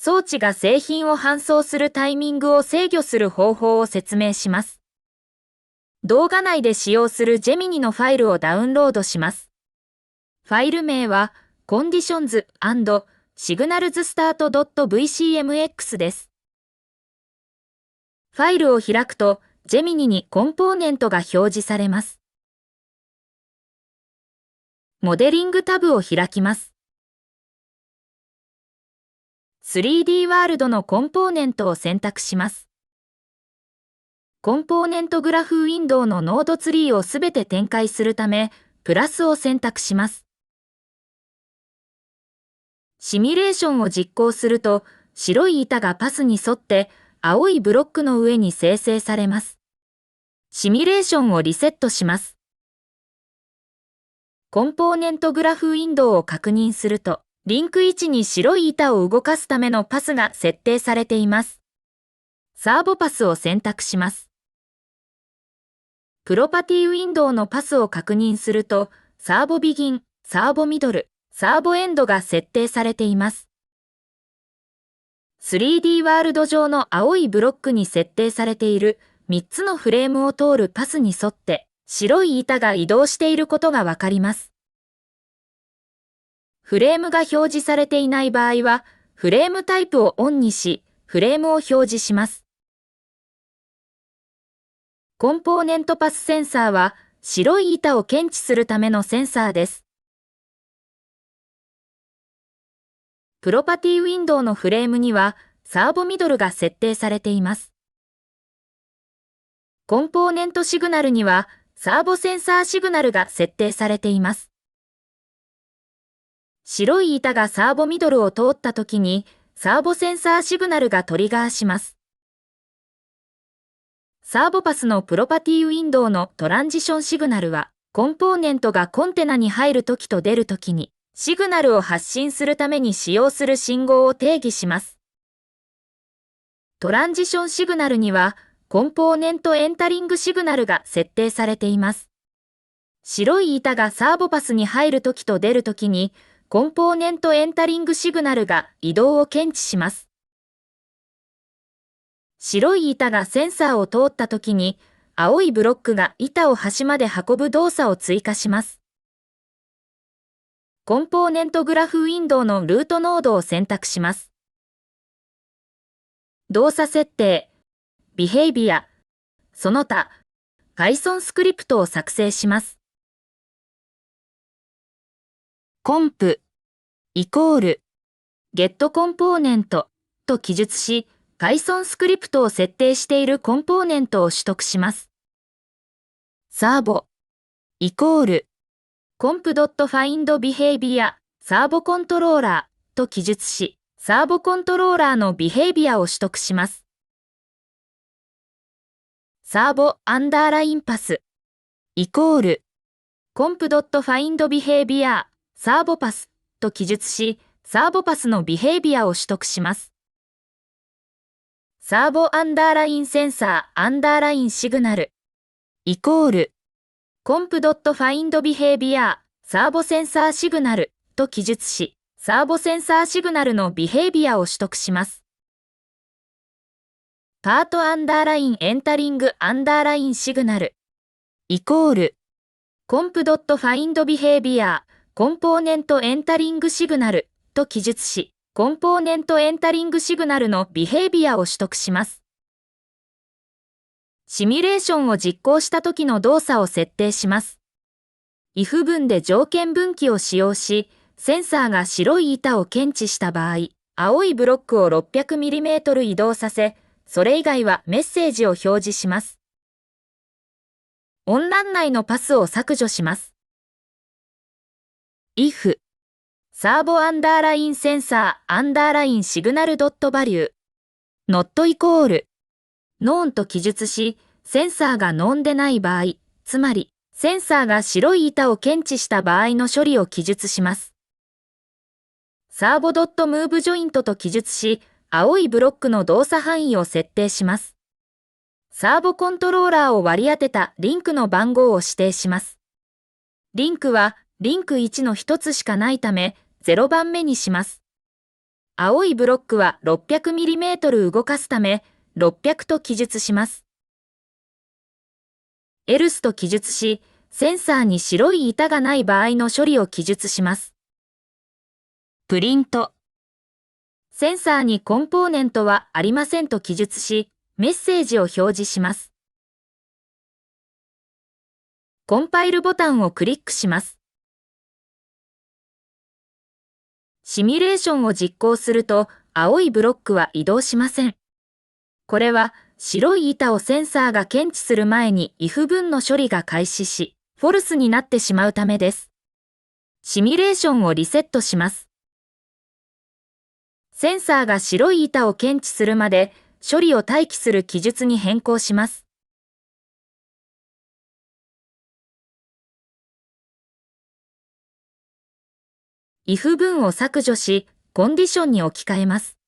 装置が製品を搬送するタイミングを制御する方法を説明します。動画内で使用するジェミニのファイルをダウンロードします。ファイル名は conditions&signalsstart.vcmx です。ファイルを開くと、ジェミニにコンポーネントが表示されます。モデリングタブを開きます。3D ワールドのコンポーネントを選択します。コンポーネントグラフウィンドウのノードツリーをすべて展開するため、プラスを選択します。シミュレーションを実行すると、白い板がパスに沿って青いブロックの上に生成されます。シミュレーションをリセットします。コンポーネントグラフウィンドウを確認すると、リンク位置に白い板を動かすためのパスが設定されています。サーボパスを選択します。プロパティウィンドウのパスを確認すると、サーボビギン、サーボミドル、サーボエンドが設定されています。3D ワールド上の青いブロックに設定されている3つのフレームを通るパスに沿って白い板が移動していることがわかります。フレームが表示されていない場合は、フレームタイプをオンにし、フレームを表示します。コンポーネントパスセンサーは白い板を検知するためのセンサーです。プロパティウィンドウのフレームにはサーボミドルが設定されています。コンポーネントシグナルにはサーボセンサーシグナルが設定されています。白い板がサーボミドルを通ったときにサーボセンサーシグナルがトリガーします。サーボパスのプロパティウィンドウのトランジションシグナルはコンポーネントがコンテナに入るときと出るときにシグナルを発信するために使用する信号を定義します。トランジションシグナルにはコンポーネントエンタリングシグナルが設定されています。白い板がサーボパスに入るときと出るときにコンポーネントエンタリングシグナルが移動を検知します。白い板がセンサーを通ったときに青いブロックが板を端まで運ぶ動作を追加します。コンポーネントグラフウィンドウのルートノードを選択します。動作設定、ビヘイビア、その他、Python スクリプトを作成します。コンプイコール get コンポーネントと記述し、Python スクリプトを設定しているコンポーネントを取得します。サーボイコールcomp.findBehavior サーボコントローラーと記述し、サーボコントローラーのビヘイビアを取得します。サーボアンダーラインパスイコール comp.findBehavior サーボパスと記述し、サーボパスのビヘイビアを取得します。サーボアンダーラインセンサーアンダーラインシグナルイコールcomp.findBehavior サーボセンサーシグナルと記述し、サーボセンサーシグナルのビヘイビアを取得します。パートアンダーラインエンタリングアンダーラインシグナルイコール comp.findBehavior コンポーネントエンタリングシグナルと記述し、コンポーネントエンタリングシグナルのビヘイビアを取得します。シミュレーションを実行した時の動作を設定します。if 文で条件分岐を使用し、センサーが白い板を検知した場合、青いブロックを 600mm 移動させ、それ以外はメッセージを表示します。音欄内のパスを削除します。if サーボアンダーラインセンサーアンダーラインシグナルドットバリュー not イコールノーンと記述し、センサーがノーンでない場合、つまりセンサーが白い板を検知した場合の処理を記述します。サーボドットムーブジョイントと記述し、青いブロックの動作範囲を設定します。サーボコントローラーを割り当てたリンクの番号を指定します。リンクはリンク1の1つしかないため、0番目にします。青いブロックは 600mm 動かすため、600と記述します。else と記述し、センサーに白い板がない場合の処理を記述します。プリント。センサーにコンポーネントはありませんと記述し、メッセージを表示します。コンパイルボタンをクリックします。シミュレーションを実行すると、青いブロックは移動しません。これは、白い板をセンサーが検知する前に if 文の処理が開始し、フォルスになってしまうためです。シミュレーションをリセットします。センサーが白い板を検知するまで、処理を待機する記述に変更します。if 文を削除し、コンディションに置き換えます。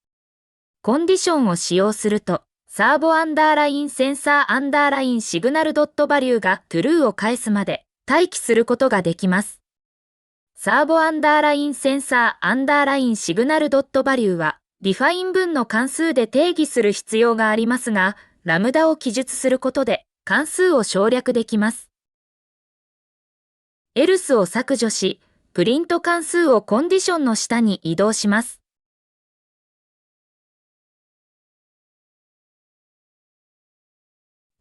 コンディションを使用すると、サーボアンダーラインセンサーアンダーラインシグナルドットバリューが true を返すまで待機することができます。サーボアンダーラインセンサーアンダーラインシグナルドットバリューは、ディファイン文の関数で定義する必要がありますが、ラムダを記述することで関数を省略できます。else を削除し、プリント関数をコンディションの下に移動します。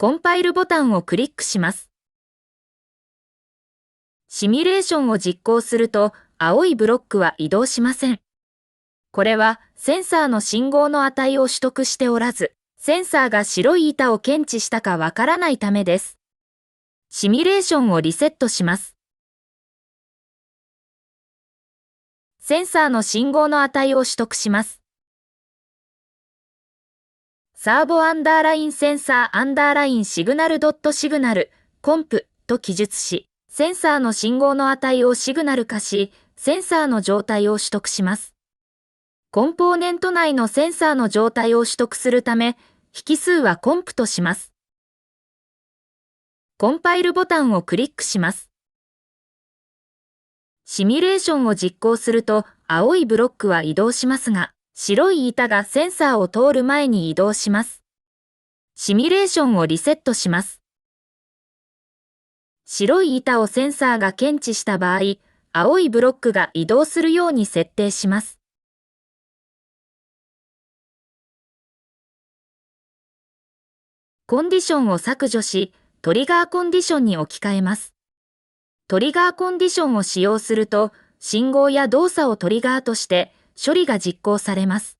コンパイルボタンをクリックします。シミュレーションを実行すると、青いブロックは移動しません。これは、センサーの信号の値を取得しておらず、センサーが白い板を検知したかわからないためです。シミュレーションをリセットします。センサーの信号の値を取得します。サーボアンダーラインセンサーアンダーラインシグナルドットシグナル、コンプと記述し、センサーの信号の値をシグナル化し、センサーの状態を取得します。コンポーネント内のセンサーの状態を取得するため、引数はコンプとします。コンパイルボタンをクリックします。シミュレーションを実行すると、青いブロックは移動しますが、白い板がセンサーを通る前に移動します。シミュレーションをリセットします。白い板をセンサーが検知した場合、青いブロックが移動するように設定します。コンディションを削除し、トリガーコンディションに置き換えます。トリガーコンディションを使用すると、信号や動作をトリガーとして処理が実行されます。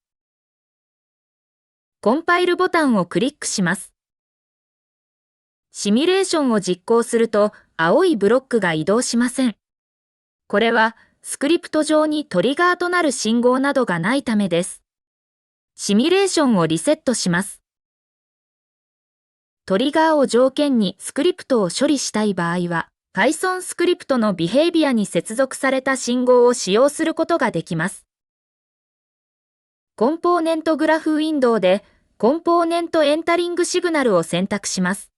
コンパイルボタンをクリックします。シミュレーションを実行すると、青いブロックが移動しません。これは、スクリプト上にトリガーとなる信号などがないためです。シミュレーションをリセットします。トリガーを条件にスクリプトを処理したい場合は、Python スクリプトのビヘイビアに接続された信号を使用することができます。コンポーネントグラフウィンドウで、コンポーネントエンタリングシグナルを選択します。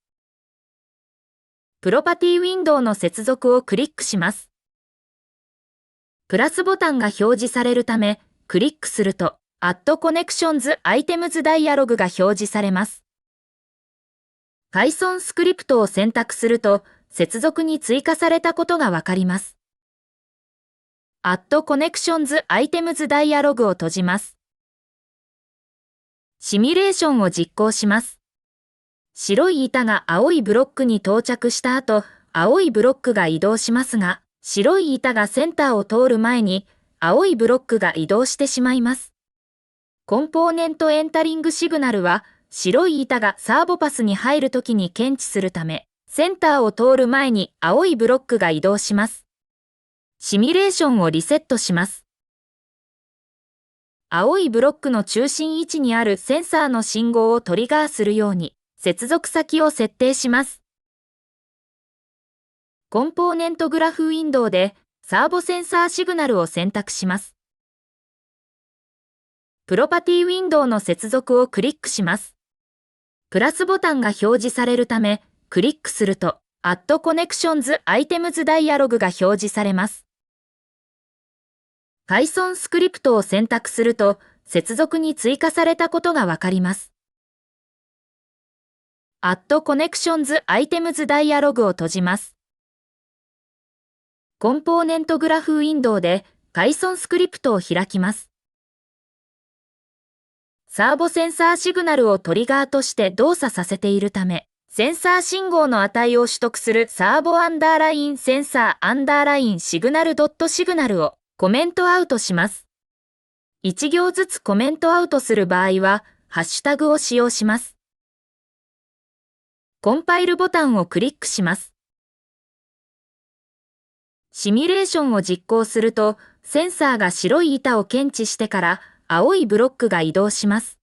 プロパティウィンドウの接続をクリックします。プラスボタンが表示されるため、クリックすると、Add Connections Items ダイアログが表示されます。Python スクリプトを選択すると、接続に追加されたことがわかります。Add Connections Items ダイアログを閉じます。シミュレーションを実行します。白い板が青いブロックに到着した後、青いブロックが移動しますが、白い板がセンターを通る前に、青いブロックが移動してしまいます。コンポーネントエンタリングシグナルは、白い板がサーボパスに入るときに検知するため、センターを通る前に青いブロックが移動します。シミュレーションをリセットします。青いブロックの中心位置にあるセンサーの信号をトリガーするように、接続先を設定します。コンポーネントグラフウィンドウで、サーボセンサーシグナルを選択します。プロパティウィンドウの接続をクリックします。プラスボタンが表示されるため、クリックすると、Add Connections Items ダイアログが表示されます。Python スクリプトを選択すると、接続に追加されたことがわかります。Add Connections Items ダイアログを閉じます。コンポーネントグラフウィンドウで Python スクリプトを開きます。サーボセンサーシグナルをトリガーとして動作させているため、センサー信号の値を取得するサーボアンダーラインセンサーアンダーラインシグナルドットシグナルをコメントアウトします。1行ずつコメントアウトする場合は、ハッシュタグを使用します。コンパイルボタンをクリックします。シミュレーションを実行すると、センサーが白い板を検知してから青いブロックが移動します。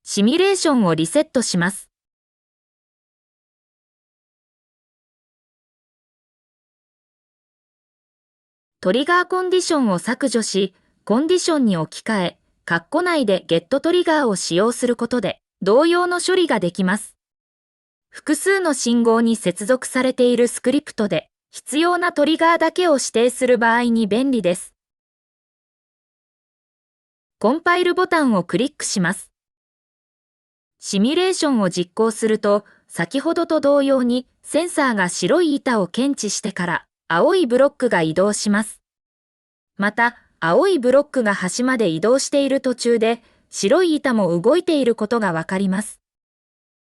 シミュレーションをリセットします。トリガーコンディションを削除し、コンディションに置き換え、括弧内でゲットトリガーを使用することで、同様の処理ができます。複数の信号に接続されているスクリプトで、必要なトリガーだけを指定する場合に便利です。コンパイルボタンをクリックします。シミュレーションを実行すると、先ほどと同様にセンサーが白い板を検知してから青いブロックが移動します。また、青いブロックが端まで移動している途中で、白い板も動いていることがわかります。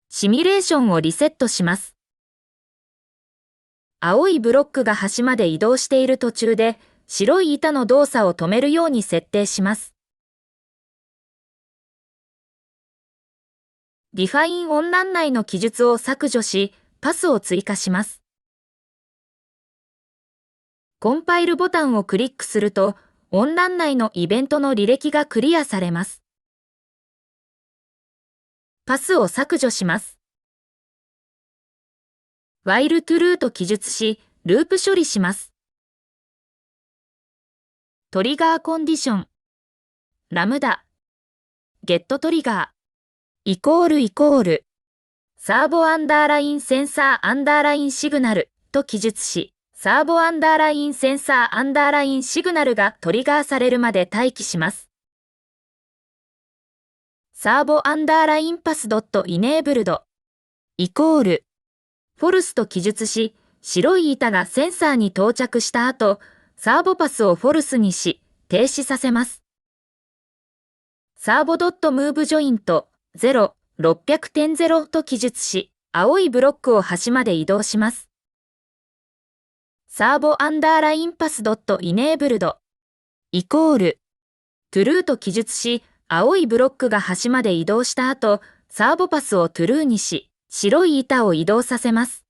シミュレーションをリセットします。青いブロックが端まで移動している途中で、白い板の動作を止めるように設定します。define 音欄内の記述を削除し、パスを追加します。コンパイルボタンをクリックすると、音欄内のイベントの履歴がクリアされます。パスを削除します。while true と記述し、ループ処理します。トリガーコンディション、ラムダ、ゲットトリガー、イコール、サーボアンダーラインセンサーアンダーラインシグナルと記述し、サーボアンダーラインセンサーアンダーラインシグナルがトリガーされるまで待機します。サーボアンダーラインパスドットイネーブルド、イコール、フォルスと記述し、白い板がセンサーに到着した後、サーボパスをフォルスにし、停止させます。サーボドットムーブジョイント0、600.0と記述し、青いブロックを端まで移動します。サーボアンダーラインパスドットイネーブルド、イコール、トゥルーと記述し、青いブロックが端まで移動した後、サーボパスをトゥルーにし、白い板を移動させます。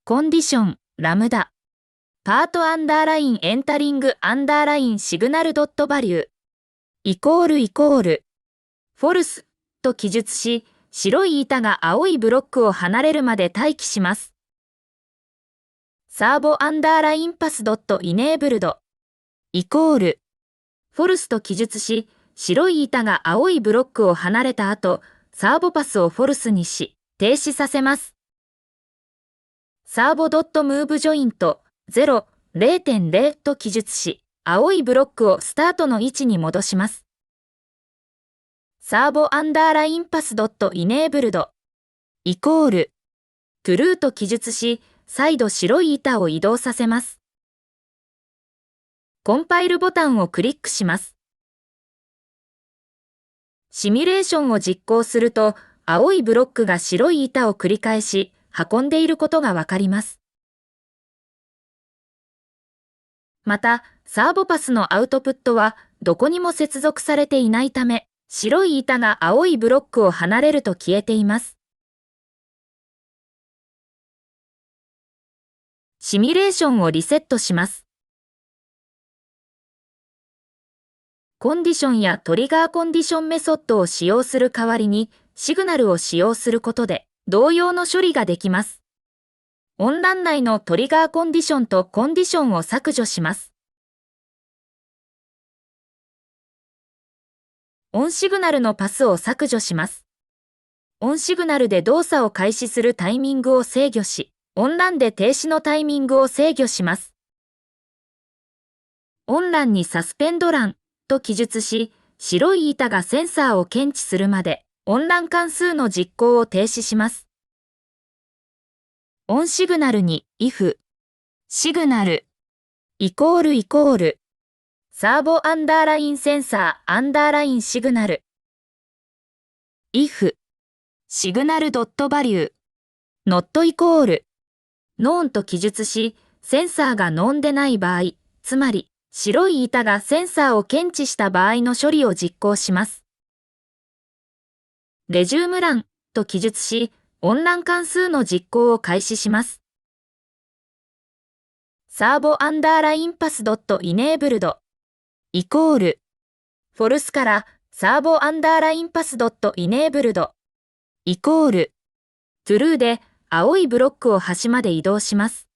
コンディション、ラムダ、パートアンダーラインエンタリングアンダーラインシグナルドットバリュー、イコール、フォルスと記述し、白い板が青いブロックを離れるまで待機します。サーボアンダーラインパスドットイネーブルド、イコール、フォルスと記述し、白い板が青いブロックを離れた後、サーボパスをフォルスにし、停止させます。サーボドットムーブジョイント0、0.0 と記述し、青いブロックをスタートの位置に戻します。サーボアンダーラインパスドットイネーブルド、イコール、トゥルーと記述し、再度白い板を移動させます。コンパイルボタンをクリックします。シミュレーションを実行すると、青いブロックが白い板を繰り返し、運んでいることがわかります。また、サーボパスのアウトプットは、どこにも接続されていないため、白い板が青いブロックを離れると消えています。シミュレーションをリセットします。コンディションやトリガーコンディションメソッドを使用する代わりに、シグナルを使用することで、同様の処理ができます。音欄内のトリガーコンディションとコンディションを削除します。オンシグナルのパスを削除します。オンシグナルで動作を開始するタイミングを制御し、温欄で停止のタイミングを制御します。温欄にサスペンド欄と記述し、白い板がセンサーを検知するまで、温欄関数の実行を停止します。オンシグナルに if シグナルイコールサーボアンダーラインセンサーアンダーラインシグナル if シグナルドットバリュー not イコールノーンと記述し、センサーがノーンでない場合、つまり白い板がセンサーを検知した場合の処理を実行します。レジューム欄と記述し、温欄関数の実行を開始します。サーボアンダーラインパスドットイネーブルドイコールフォルスからサーボアンダーラインパスドットイネーブルドイコールトゥルーで青いブロックを端まで移動します。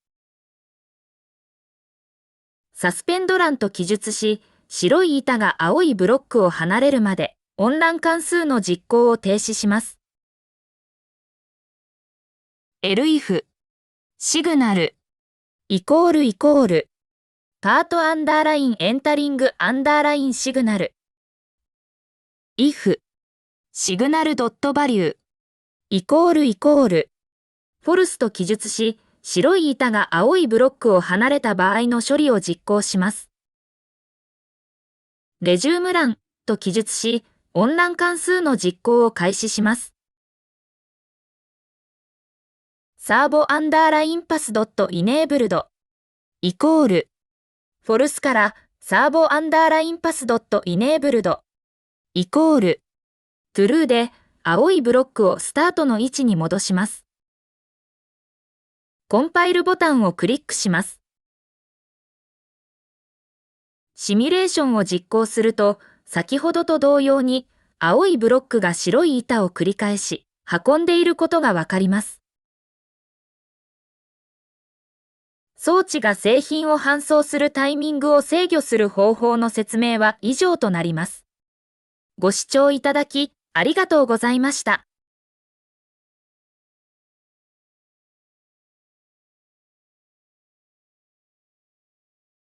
サスペンド欄と記述し、白い板が青いブロックを離れるまで温欄関数の実行を停止します。elif シグナルイコールパートアンダーラインエンタリングアンダーラインシグナル if シグナルドットバリューイコールフォルスと記述し、白い板が青いブロックを離れた場合の処理を実行します。レジューム欄と記述し、温欄関数の実行を開始します。サーボアンダーラインパスドットイネーブルドイコールフォルスからサーボアンダーラインパスドットイネーブルドイコールトゥルーで青いブロックをスタートの位置に戻します。コンパイルボタンをクリックします。シミュレーションを実行すると、先ほどと同様に青いブロックが白い板を繰り返し、運んでいることがわかります。装置が製品を搬送するタイミングを制御する方法の説明は以上となります。ご視聴いただきありがとうございました。